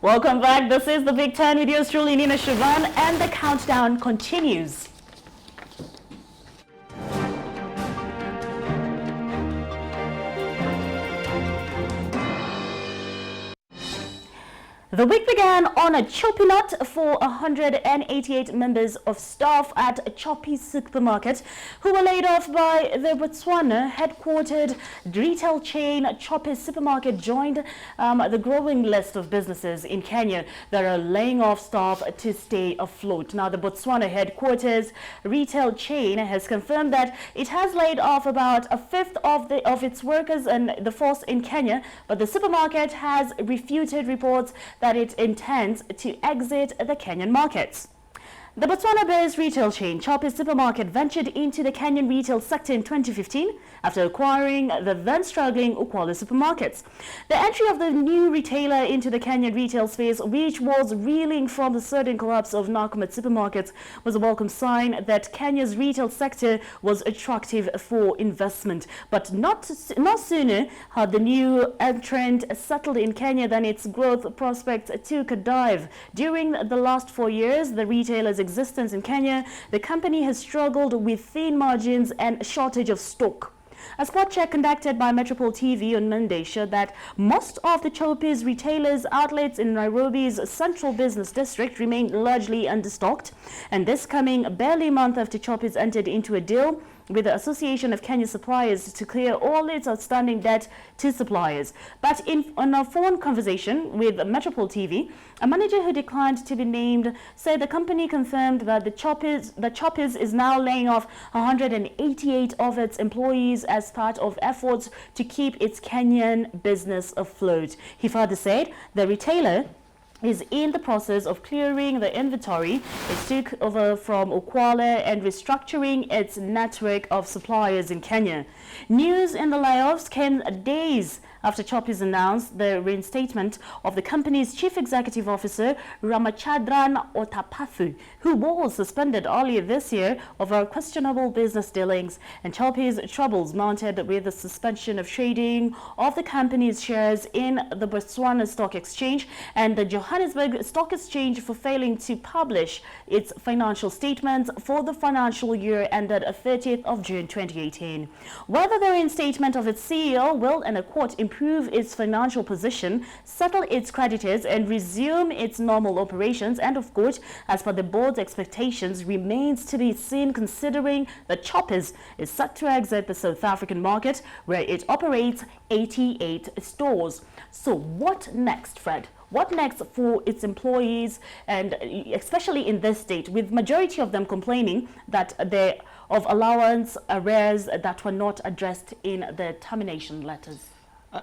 Welcome back. This is the Big Ten with yours truly, Nina Shivan, and the countdown continues. The week began on a choppy note for 188 members of staff at Chobe supermarket who were laid off by the Botswana headquartered retail chain. Chobe supermarket joined the growing list of businesses in Kenya that are laying off staff to stay afloat. Now, the Botswana headquarters retail chain has confirmed that it has laid off about a fifth of its workers and the force in Kenya, but the supermarket has refuted reports that it intends to exit the Kenyan markets. The Botswana-based retail chain Chobe Supermarket ventured into the Kenyan retail sector in 2015 after acquiring the then-struggling Ukwala supermarkets. The entry of the new retailer into the Kenyan retail space, which was reeling from the sudden collapse of Nakumatt supermarkets, was a welcome sign that Kenya's retail sector was attractive for investment. But not sooner had the new entrant settled in Kenya than its growth prospects took a dive. During the last 4 years, the retailer's existence in Kenya, the company has struggled with thin margins and shortage of stock. A spot check conducted by Metropol TV on Monday showed that most of the Chobe's retailers' outlets in Nairobi's central business district remain largely understocked, and this coming barely a month after Chobe's entered into a deal with the Association of Kenya Suppliers to clear all its outstanding debt to suppliers. But on a phone conversation with Metropol TV, a manager who declined to be named said the company confirmed that the Chobe's is now laying off 188 of its employees as part of efforts to keep its Kenyan business afloat. He further said the retailer is in the process of clearing the inventory it took over from Ukwala and restructuring its network of suppliers in Kenya. News in the layoffs came days after Chobe's announced the reinstatement of the company's chief executive officer, Ramachandran Otapathu, who was suspended earlier this year over questionable business dealings, and Chobe's troubles mounted with the suspension of trading of the company's shares in the Botswana Stock Exchange and the Johannesburg Stock Exchange for failing to publish its financial statements for the financial year ended 30th of June 2018. Whether the reinstatement of its CEO will, in a quote, improve its financial position, settle its creditors, and resume its normal operations, and of course, as per the board's expectations, remains to be seen, considering that Chobe's is set to exit the South African market, where it operates 88 stores. So what next, Fred? What next for its employees, and especially in this state, with majority of them complaining that they of allowance arrears that were not addressed in the termination letters?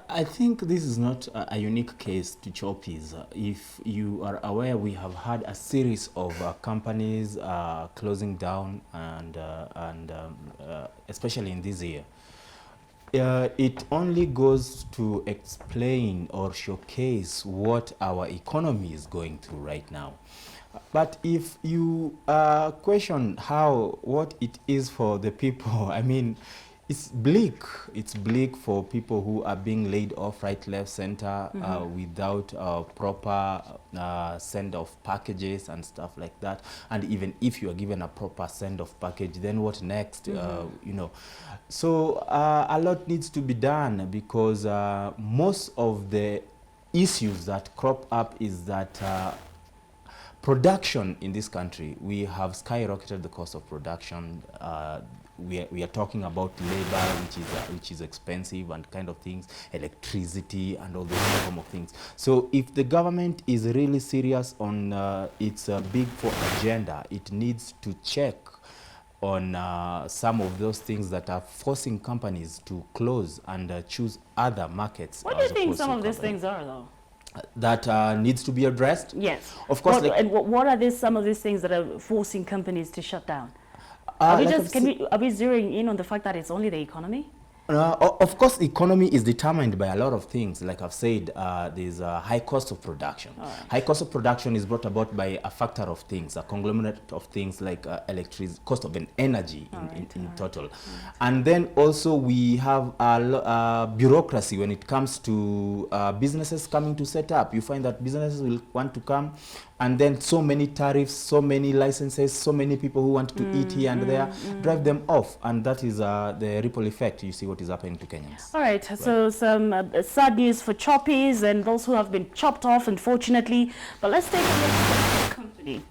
I think this is not a unique case to Chobe's. If you are aware, we have had a series of companies closing down, and especially in this year. It only goes to explain or showcase what our economy is going through right now. But if you question what it is for the people, I mean, it's bleak. It's bleak for people who are being laid off right, left, center, without proper send-off packages and stuff like that. And even if you are given a proper send-off package, then what next? You know, so a lot needs to be done, because most of the issues that crop up is that production in this country, we have skyrocketed the cost of production. We are talking about labor, which is expensive, and kind of things, electricity, and all those form of things. So if the government is really serious on its Big Four agenda, it needs to check on some of those things that are forcing companies to close and choose other markets. What do you think some of these things are, though? That needs to be addressed? Yes. Of course. And what are some of these things that are forcing companies to shut down? Are we zeroing in on the fact that it's only the economy? Of course, economy is determined by a lot of things. Like I've said, there's a high cost of production. Right. High cost of production is brought about by a factor of things, a conglomerate of things like electricity, cost of an energy in total. And then also we have bureaucracy when it comes to businesses coming to set up. You find that businesses will want to come, and then so many tariffs, so many licenses, so many people who want to eat here and there, drive them off. And that is the ripple effect. You see what is happening to Kenyans. All right, so some sad news for choppies and those who have been chopped off, unfortunately. But let's take a look at the company.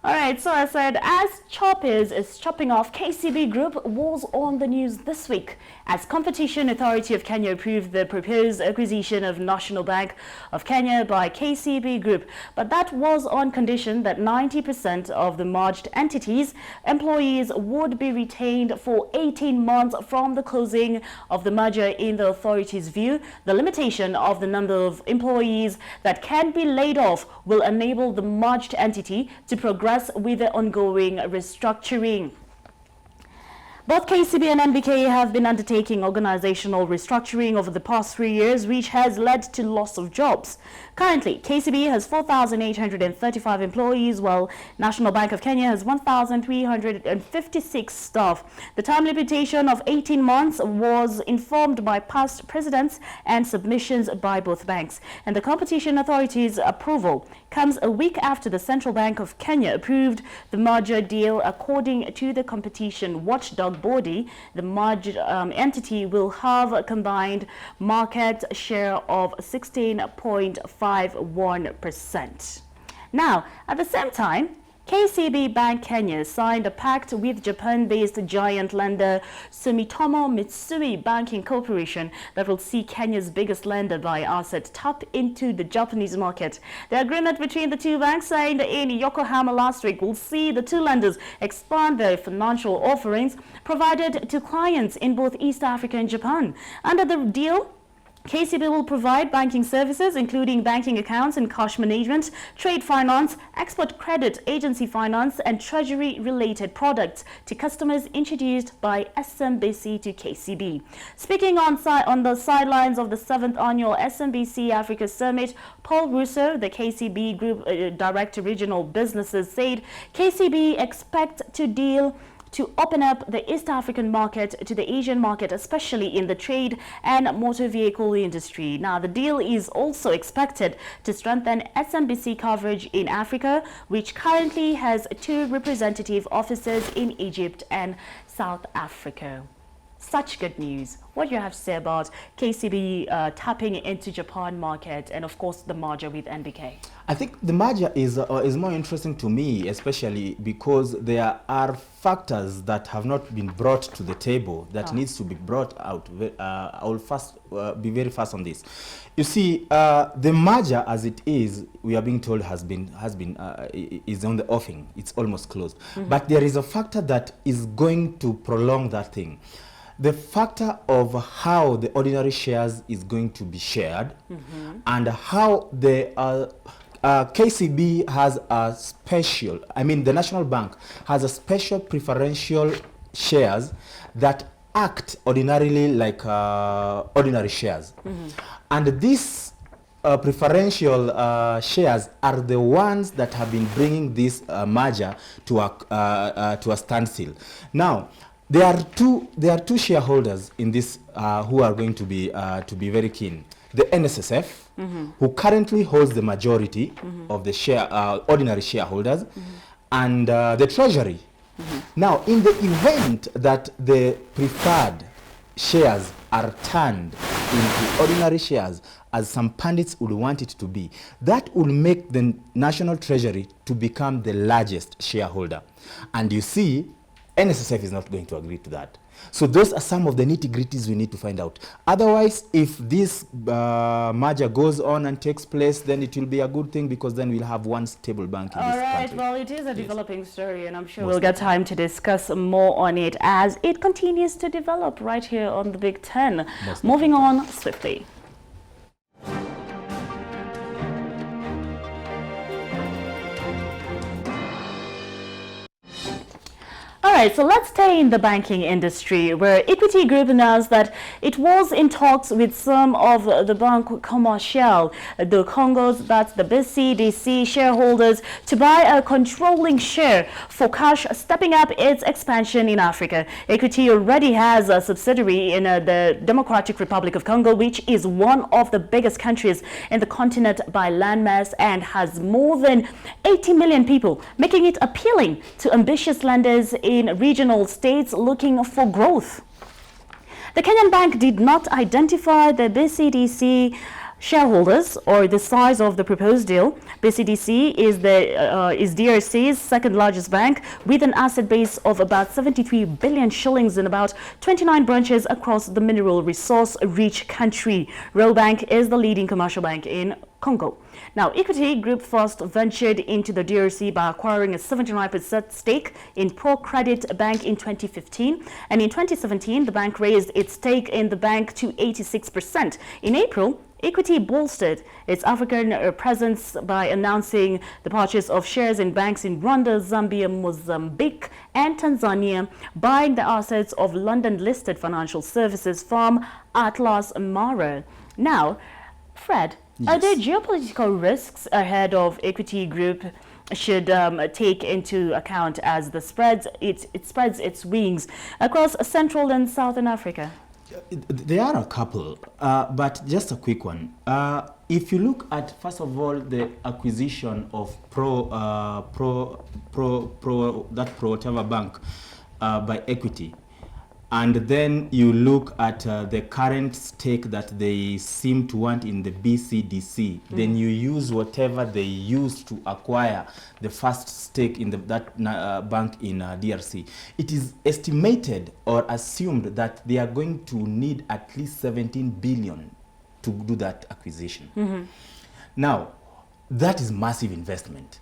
All right, so I said, as Choppers is chopping off, KCB Group was on the news this week as Competition Authority of Kenya approved the proposed acquisition of National Bank of Kenya by KCB Group. But that was on condition that 90% of the merged entities' employees would be retained for 18 months from the closing of the merger. In the authority's view, the limitation of the number of employees that can be laid off will enable the merged entity to progress with the ongoing restructuring. Both KCB and NBK have been undertaking organizational restructuring over the past 3 years, which has led to loss of jobs. Currently, KCB has 4,835 employees, while National Bank of Kenya has 1,356 staff. The time limitation of 18 months was informed by past presidents and submissions by both banks. And the Competition Authority's approval comes a week after the Central Bank of Kenya approved the merger deal. According to the competition watchdog body, the merged entity will have a combined market share of 16.51%. Now, at the same time, KCB Bank Kenya signed a pact with Japan-based giant lender Sumitomo Mitsui Banking Corporation that will see Kenya's biggest lender by asset tap into the Japanese market. The agreement between the two banks signed in Yokohama last week will see the two lenders expand their financial offerings provided to clients in both East Africa and Japan. Under the deal, KCB will provide banking services including banking accounts and cash management, trade finance, export credit, agency finance and treasury-related products to customers introduced by SMBC to KCB. Speaking on the sidelines of the 7th annual SMBC Africa Summit, Paul Russo, the KCB Group Director Regional Businesses, said KCB expects to open up the East African market to the Asian market, especially in the trade and motor vehicle industry. Now, the deal is also expected to strengthen SMBC coverage in Africa, which currently has 2 representative offices in Egypt and South Africa. Such good news. What do you have to say about KCB tapping into Japan market and, of course, the merger with NBK? I think the merger is more interesting to me, especially because there are factors that have not been brought to the table that needs to be brought out. I will be very fast on this. You see, the merger as it is, we are being told is on the offing. It's almost closed. But there is a factor that is going to prolong that thing. The factor of how the ordinary shares is going to be shared and how the KCB has a special, the National Bank has a special preferential shares that act ordinarily like ordinary shares. And these preferential shares are the ones that have been bringing this merger to a standstill. Now, there are two shareholders in this who are going to be very keen. The NSSF, who currently holds the majority of the ordinary shareholders, and the Treasury. Now, in the event that the preferred shares are turned into ordinary shares, as some pundits would want it to be, that will make the National Treasury to become the largest shareholder. And you see, NSSF is not going to agree to that. So those are some of the nitty-gritties we need to find out. Otherwise, if this merger goes on and takes place, then it will be a good thing, because then we'll have one stable bank in this country. All right, well, it is a Yes. developing story, and I'm sure Most we'll get definitely. time to discuss more on it as it continues to develop right here on the Big Ten. Most Moving definitely. on swiftly. All right, so let's stay in the banking industry, where Equity Group announced that it was in talks with some of the Banque Commerciale, the Congos, that's the BCDC shareholders, to buy a controlling share for cash, stepping up its expansion in Africa. Equity already has a subsidiary in the Democratic Republic of Congo, which is one of the biggest countries in the continent by landmass and has more than 80 million people, making it appealing to ambitious lenders in regional states looking for growth. The Kenyan bank did not identify the BCDC shareholders or the size of the proposed deal. BCDC is DRC's second largest bank, with an asset base of about 73 billion shillings and about 29 branches across the mineral resource-rich country. Royal Bank is the leading commercial bank in Congo. Now, Equity Group first ventured into the DRC by acquiring a 79% stake in Pro Credit Bank in 2015. And in 2017, the bank raised its stake in the bank to 86%. In April, Equity bolstered its African presence by announcing the purchase of shares in banks in Rwanda, Zambia, Mozambique, and Tanzania, buying the assets of London-listed financial services firm Atlas Mara. Now, Fred, are there geopolitical risks ahead of Equity Group should take into account as it spreads its wings across Central and Southern Africa? There are a couple, but just a quick one. If you look at, first of all, the acquisition of Pro whatever bank by Equity, and then you look at the current stake that they seem to want in the BCDC, then you use whatever they used to acquire the first stake in that bank in DRC. It is estimated or assumed that they are going to need at least 17 billion to do that acquisition. Now, that is massive investment.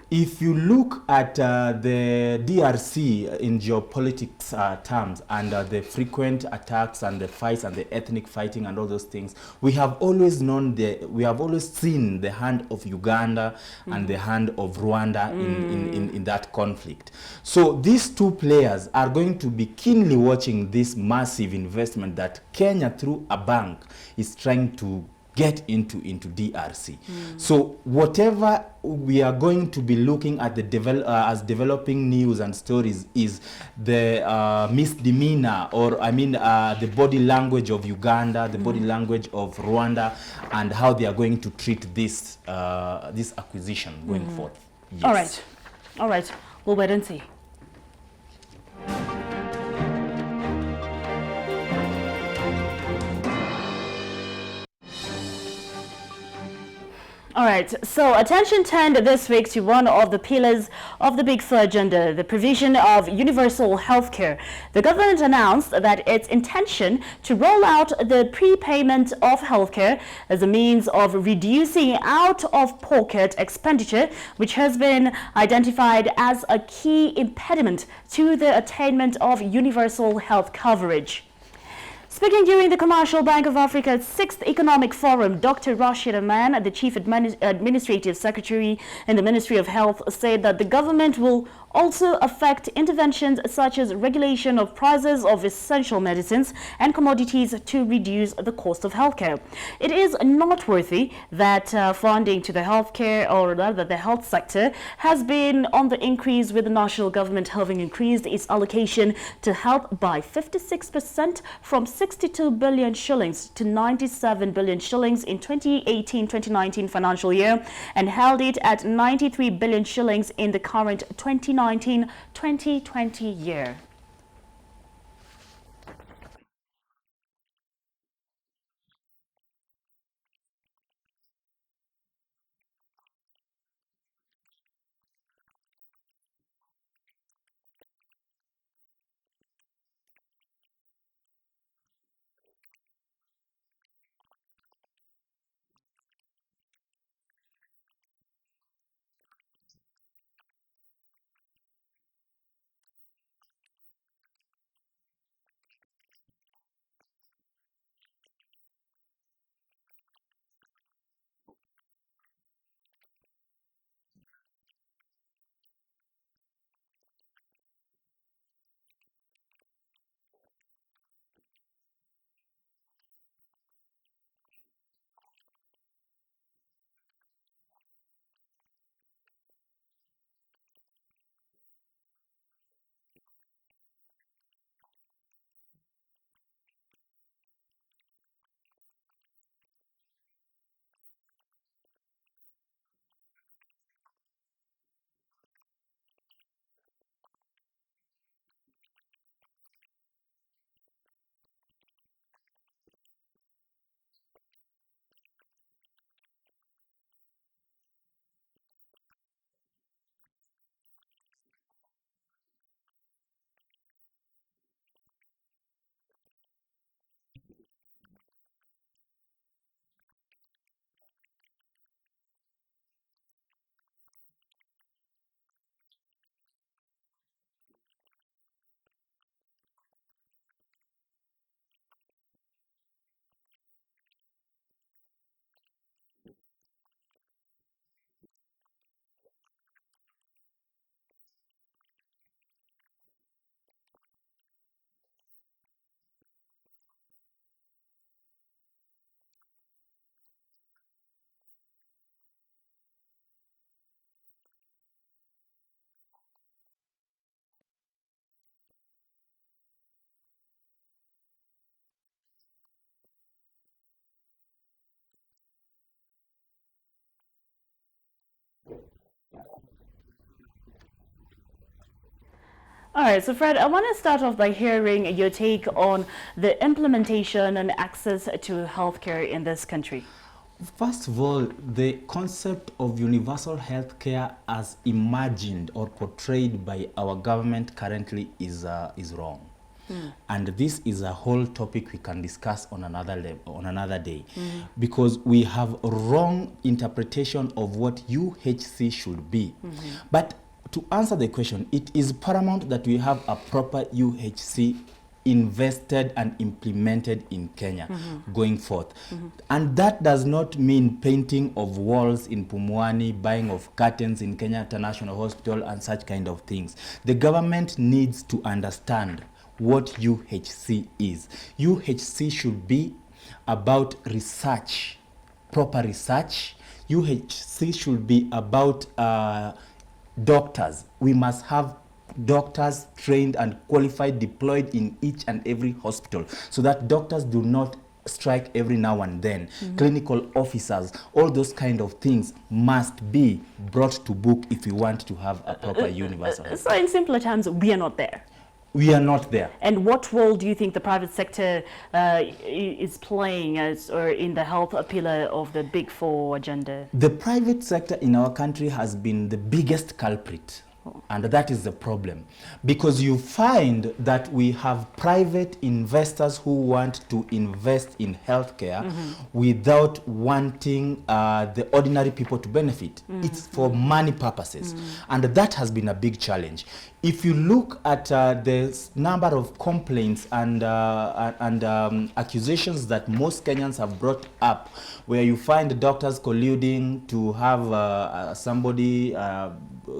If you look at the DRC in geopolitics terms, and the frequent attacks and the fights and the ethnic fighting and all those things, we have always seen the hand of Uganda and the hand of Rwanda in that conflict. So these two players are going to be keenly watching this massive investment that Kenya, through a bank, is trying to get into DRC. So whatever we are going to be looking at as developing news and stories is the misdemeanor, or the body language of Uganda, the body language of Rwanda, and how they are going to treat this acquisition going forth. Yes. All right, we'll wait and see. All right, so attention turned this week to one of the pillars of the Big Four agenda, the provision of universal healthcare. The government announced that its intention to roll out the prepayment of healthcare as a means of reducing out-of-pocket expenditure, which has been identified as a key impediment to the attainment of universal health coverage. Speaking during the Commercial Bank of Africa's 6th Economic Forum, Dr. Rashid Aman, the Chief Administrative Secretary in the Ministry of Health, said that the government will also affect interventions such as regulation of prices of essential medicines and commodities to reduce the cost of healthcare. It is noteworthy that funding to the healthcare, or rather the health sector, has been on the increase, with the national government having increased its allocation to health by 56%, from 62 billion shillings to 97 billion shillings in 2018-2019 financial year, and held it at 93 billion shillings in the current 2019-2020 year. All right, so Fred, I want to start off by hearing your take on the implementation and access to healthcare in this country. First of all, the concept of universal health care as imagined or portrayed by our government currently is wrong. And this is a whole topic we can discuss on another day, because we have a wrong interpretation of what UHC should be. But to answer the question, it is paramount that we have a proper UHC invested and implemented in Kenya going forth. And that does not mean painting of walls in Pumwani, buying of curtains in Kenya International Hospital and such kind of things. The government needs to understand what UHC is. UHC should be about research, proper research. UHC should be about doctors. We must have doctors trained and qualified, deployed in each and every hospital, so that doctors do not strike every now and then. Clinical officers, all those kind of things must be brought to book if we want to have a proper universal health. So in simpler terms, we are not there. We are not there. And what role do you think the private sector is playing as, or in the health pillar of the Big Four agenda? The private sector in our country has been the biggest culprit. And that is the problem, because you find that we have private investors who want to invest in healthcare without wanting the ordinary people to benefit. It's for money purposes, and that has been a big challenge. If you look at the number of complaints and accusations that most Kenyans have brought up, where you find doctors colluding to have somebody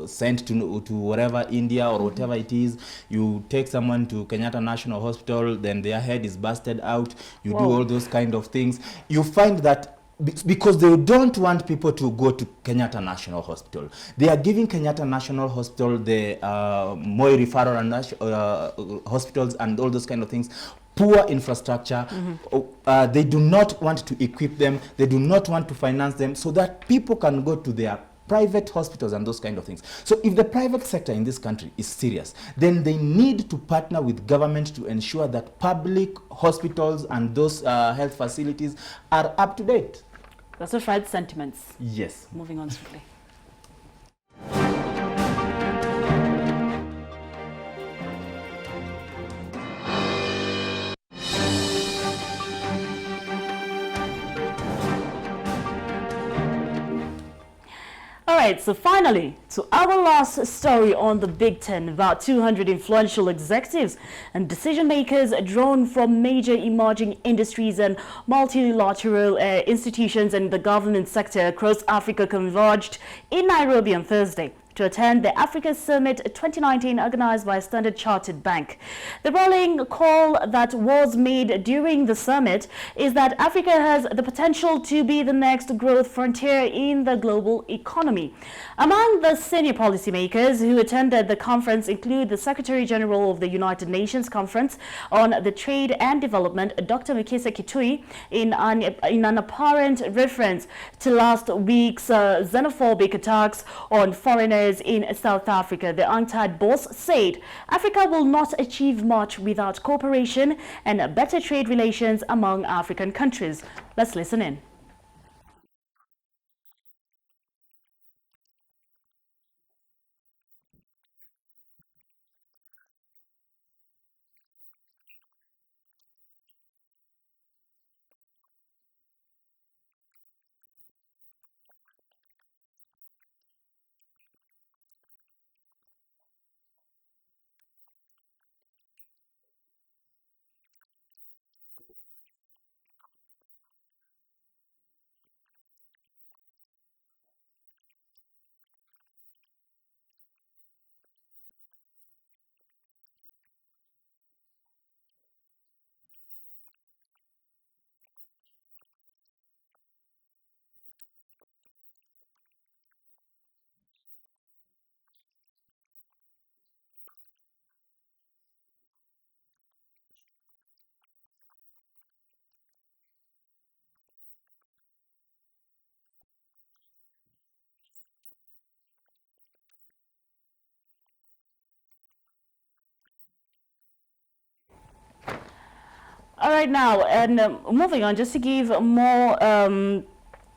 sent to wherever, India or whatever it is. You take someone to Kenyatta National Hospital, then their head is busted out. You do all those kind of things. You find that because they don't want people to go to Kenyatta National Hospital, they are giving Kenyatta National Hospital the Moi referral and hospitals and all those kind of things. Poor infrastructure. They do not want to equip them. They do not want to finance them so that people can go to their private hospitals and those kind of things. So if the private sector in this country is serious, then they need to partner with government to ensure that public hospitals and those health facilities are up to date. That's a Fred's sentiments. Yes. Moving on swiftly. All right, so finally, to our last story on the Big Ten, about 200 influential executives and decision makers drawn from major emerging industries and multilateral institutions and the government sector across Africa converged in Nairobi on Thursday to attend the Africa Summit 2019 organized by Standard Chartered Bank. The rallying call that was made during the summit is that Africa has the potential to be the next growth frontier in the global economy. Among the senior policymakers who attended the conference include the Secretary General of the United Nations Conference on the Trade and Development, Dr. Mukisa Kitui, in an apparent reference to last week's xenophobic attacks on foreigners in South Africa. The UNCTAD boss said Africa will not achieve much without cooperation and better trade relations among African countries. Let's listen in. right now, and moving on, just to give more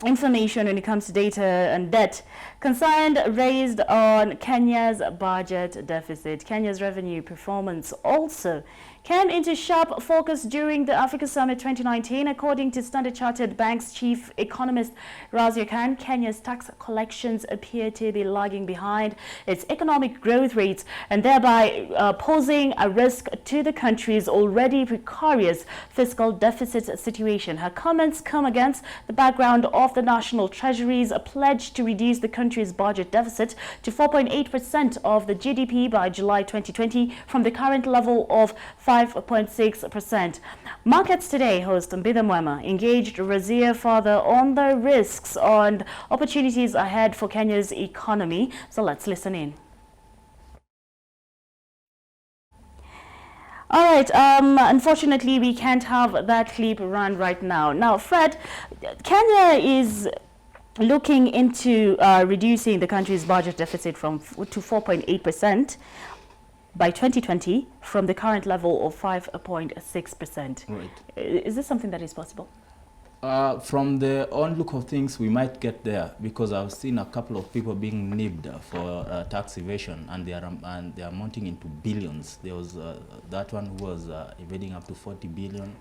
information when it comes to data and debt. Concern raised on Kenya's budget deficit. Kenya's revenue performance also came into sharp focus during the Africa Summit 2019. According to Standard Chartered Bank's chief economist Razia Khan, Kenya's tax collections appear to be lagging behind its economic growth rates and thereby posing a risk to the country's already precarious fiscal deficit situation. Her comments come against the background of the National Treasury's pledge to reduce the country's budget deficit to 4.8% of the GDP by July 2020 from the current level of 5.6%. Markets Today host Mbitha Mwema engaged Razia further on the risks and opportunities ahead for Kenya's economy. So let's listen in. All right, unfortunately, we can't have that clip run right now. Now, Fred, Kenya is looking into reducing the country's budget deficit to 4.8% by 2020 from the current level of 5.6%. Right. Is this something that is possible? From the onlook of things, we might get there because I've seen a couple of people being nipped for tax evasion, and they are amounting into billions. There was that one who was evading up to 40 billion.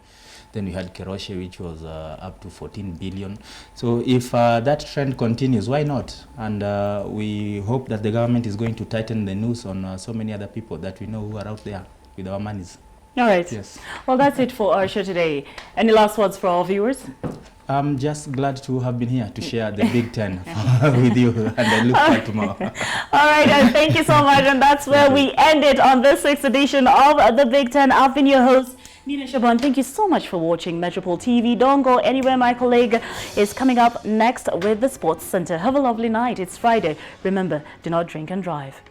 Then we had Keroshe, which was up to 14 billion. So if that trend continues, why not? And we hope that the government is going to tighten the noose on so many other people that we know who are out there with our monies. All right. Yes. Well, that's it for our show today. Any last words for our viewers? I'm just glad to have been here to share the Big Ten with you, and I look forward to more. All right, and thank you so much. And that's where we end it on this week's edition of the Big Ten. I've been your host, Nina Shaban. Thank you so much for watching Metropol TV. Don't go anywhere. My colleague is coming up next with the Sports Center. Have a lovely night. It's Friday. Remember, do not drink and drive.